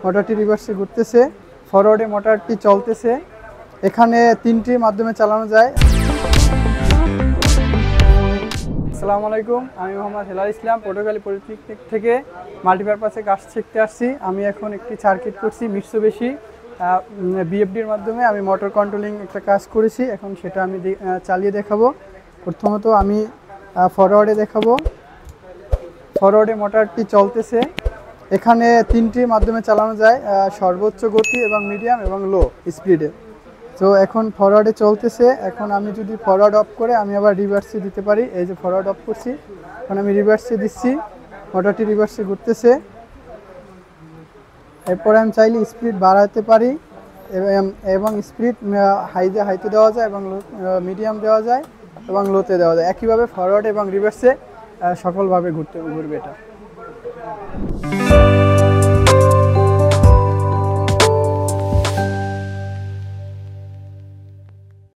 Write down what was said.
মোটরটি রিভার্সে ঘুরতেছে, ফরওয়ার্ডে মোটরটি চলতেছে। এখানে 3টি মাধ্যমে চালানো যায়। আসসালামু আলাইকুম, আমি মোহাম্মদ হেলাল ইসলাম, পটুয়াখালী পলিটেকনিক থেকে মাল্টিপারপাসে কাজ শিখতে আসছি। আমি এখন একটি সার্কিট করছি মিটসুবিশি বিএফডির মাধ্যমে। আমি মোটর কন্ট্রোলিং একটা কাজ করেছি, এখন সেটা আমি চালিয়ে দেখাবো। প্রথমত আমি ফরওয়ার্ডে দেখাবো। ফরওয়ার্ডে মোটরটি চলতেছে। এখানে 3টি মাধ্যমে চালানো যায়, সর্বোচ্চ গতি এবং মিডিয়াম এবং লো স্পিডে। তো এখন ফরওয়ার্ডে চলতেছে। এখন আমি যদি ফরওয়ার্ড অফ করে আমি আবার রিভার্সে দিতে পারি। এই যে ফরওয়ার্ড অফ করছি, এখন আমি রিভার্সে দিচ্ছি, মোটরটি রিভার্সে ঘুরতেছে। এরপরে আমি চাইলে স্পিড বাড়াতে পারি এবং স্পিড হাইতে দেওয়া যায় এবং মিডিয়াম দেওয়া যায় এবং লোতে দেওয়া যায়। একইভাবে ফরওয়ার্ড এবং রিভার্সে সকলভাবে ঘুরবে এটা।